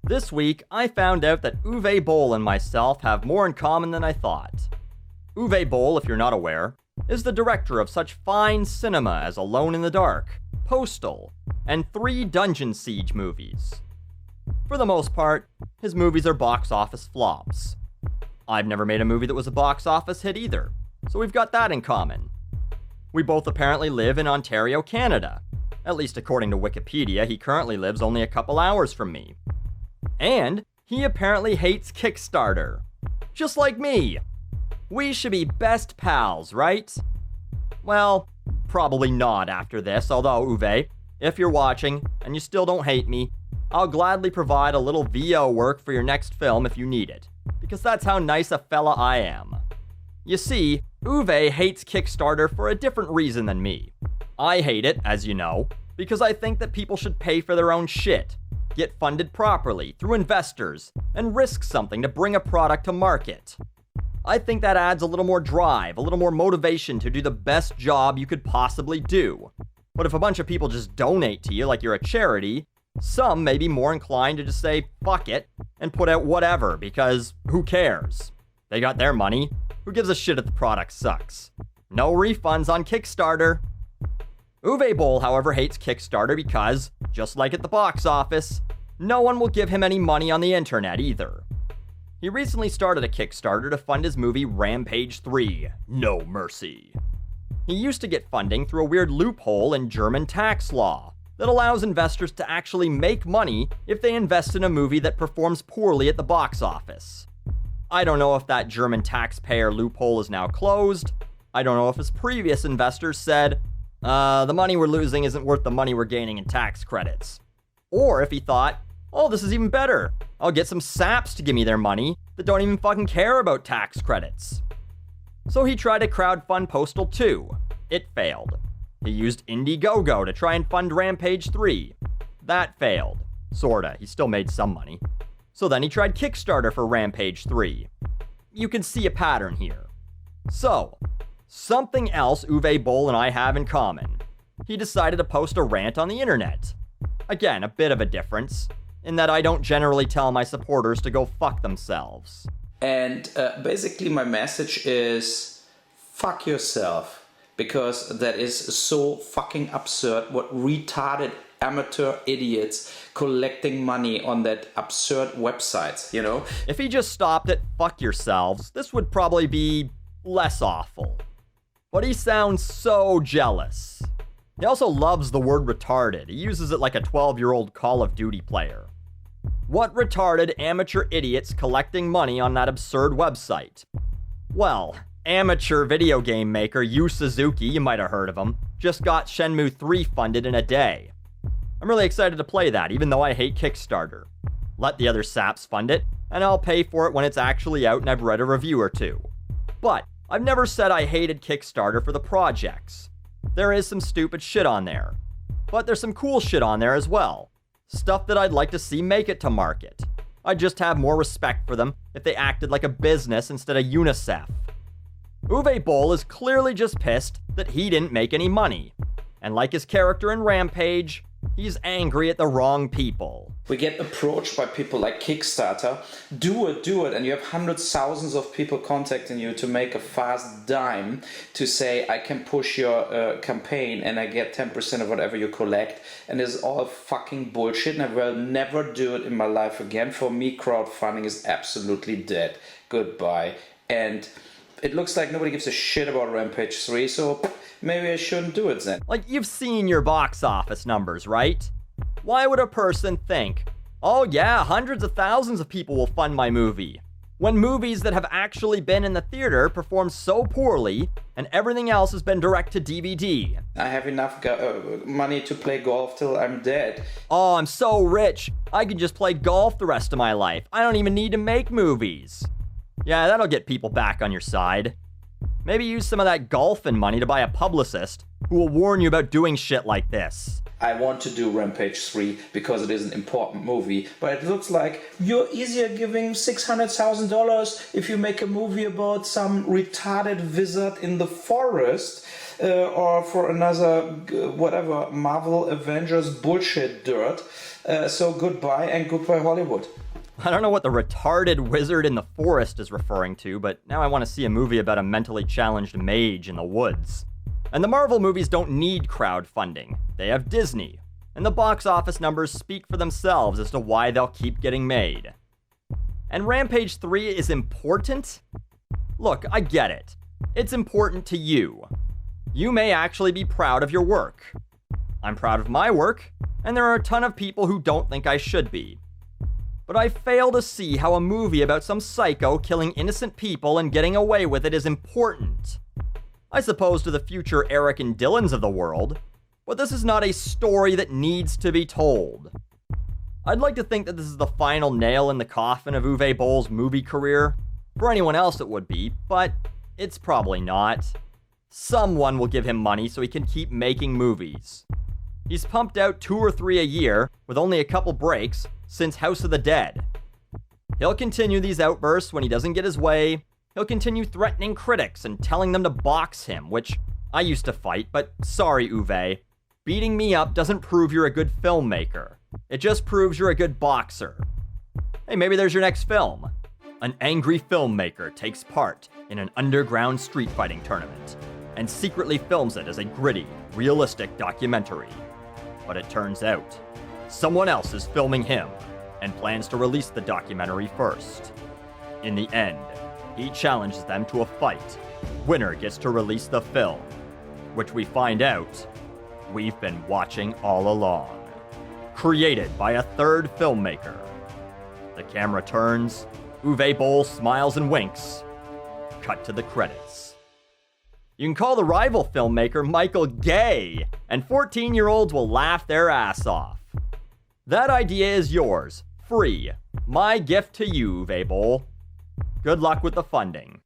This week, I found out that Uwe Boll and myself have more in common than I thought. Uwe Boll, if you're not aware, is the director of such fine cinema as Alone in the Dark, Postal, and 3 Dungeon Siege movies. For the most part, his movies are box office flops. I've never made a movie that was a box office hit either, so we've got that in common. We both apparently live in Ontario, Canada. At least according to Wikipedia, he currently lives only a couple hours from me. And he apparently hates Kickstarter. Just like me. We should be best pals, right? Well, probably not after this, although Uwe, if you're watching and you still don't hate me, I'll gladly provide a little VO work for your next film if you need it, because that's how nice a fella I am. You see, Uwe hates Kickstarter for a different reason than me. I hate it, as you know, because I think that people should pay for their own shit, get funded properly through investors, and risk something to bring a product to market. I think that adds a little more drive, a little more motivation to do the best job you could possibly do. But if a bunch of people just donate to you like you're a charity, some may be more inclined to just say, fuck it, and put out whatever, because who cares? They got their money. Who gives a shit if the product sucks? No refunds on Kickstarter. Uwe Boll, however, hates Kickstarter because, just like at the box office, no one will give him any money on the internet either. He recently started a Kickstarter to fund his movie Rampage 3, No Mercy. He used to get funding through a weird loophole in German tax law that allows investors to actually make money if they invest in a movie that performs poorly at the box office. I don't know if that German taxpayer loophole is now closed. I don't know if his previous investors said, the money we're losing isn't worth the money we're gaining in tax credits. Or if he thought, oh, this is even better. I'll get some saps to give me their money that don't even fucking care about tax credits. So he tried to crowdfund Postal 2. It failed. He used Indiegogo to try and fund Rampage 3. That failed. Sorta. He still made some money. So then he tried Kickstarter for Rampage 3. You can see a pattern here. So, something else Uwe Boll and I have in common. He decided to post a rant on the internet. Again, a bit of a difference, in that I don't generally tell my supporters to go fuck themselves. And basically my message is, fuck yourself. Because that is so fucking absurd what retarded amateur idiots collecting money on that absurd website, you know? If he just stopped at fuck yourselves, this would probably be less awful. But he sounds so jealous. He also loves the word retarded. He uses it like a 12-year-old Call of Duty player. What retarded amateur idiots collecting money on that absurd website? Well, amateur video game maker Yu Suzuki, you might have heard of him, just got Shenmue 3 funded in a day. I'm really excited to play that, even though I hate Kickstarter. Let the other saps fund it, and I'll pay for it when it's actually out and I've read a review or two. But I've never said I hated Kickstarter for the projects. There is some stupid shit on there. But there's some cool shit on there as well. Stuff that I'd like to see make it to market. I'd just have more respect for them if they acted like a business instead of UNICEF. Uwe Boll is clearly just pissed that he didn't make any money. And like his character in Rampage, he's angry at the wrong people. We get approached by people like Kickstarter. Do it, and you have hundreds, thousands of people contacting you to make a fast dime to say, I can push your campaign and I get 10% of whatever you collect. And it's all fucking bullshit, and I will never do it in my life again. For me, crowdfunding is absolutely dead. Goodbye. And it looks like nobody gives a shit about Rampage 3, so maybe I shouldn't do it then. Like, you've seen your box office numbers, right? Why would a person think, oh yeah, hundreds of thousands of people will fund my movie, when movies that have actually been in the theater perform so poorly, and everything else has been direct to DVD? I have enough money to play golf till I'm dead. Oh, I'm so rich, I can just play golf the rest of my life. I don't even need to make movies. Yeah, that'll get people back on your side. Maybe use some of that golfing money to buy a publicist who will warn you about doing shit like this. I want to do Rampage 3 because it is an important movie, but it looks like you're easier giving $600,000 if you make a movie about some retarded wizard in the forest or for another, whatever, Marvel Avengers bullshit dirt. So goodbye and goodbye Hollywood. I don't know what the retarded wizard in the forest is referring to, but now I want to see a movie about a mentally challenged mage in the woods. And the Marvel movies don't need crowdfunding. They have Disney, and the box office numbers speak for themselves as to why they'll keep getting made. And Rampage 3 is important? Look, I get it. It's important to you. You may actually be proud of your work. I'm proud of my work, and there are a ton of people who don't think I should be. But I fail to see how a movie about some psycho killing innocent people and getting away with it is important. I suppose to the future Eric and Dylans of the world, but this is not a story that needs to be told. I'd like to think that this is the final nail in the coffin of Uwe Boll's movie career. For anyone else it would be, but it's probably not. Someone will give him money so he can keep making movies. He's pumped out 2 or 3 a year, with only a couple breaks, since House of the Dead. He'll continue these outbursts when he doesn't get his way. He'll continue threatening critics and telling them to box him, which I used to fight, but sorry, Uwe. Beating me up doesn't prove you're a good filmmaker. It just proves you're a good boxer. Hey, maybe there's your next film. An angry filmmaker takes part in an underground street fighting tournament and secretly films it as a gritty, realistic documentary. But it turns out, someone else is filming him and plans to release the documentary first. In the end, he challenges them to a fight. Winner gets to release the film, which we find out we've been watching all along. Created by a third filmmaker. The camera turns, Uwe Boll smiles and winks. Cut to the credits. You can call the rival filmmaker Michael gay, and 14-year-olds will laugh their ass off. That idea is yours, free. My gift to you, Uwe Boll. Good luck with the funding.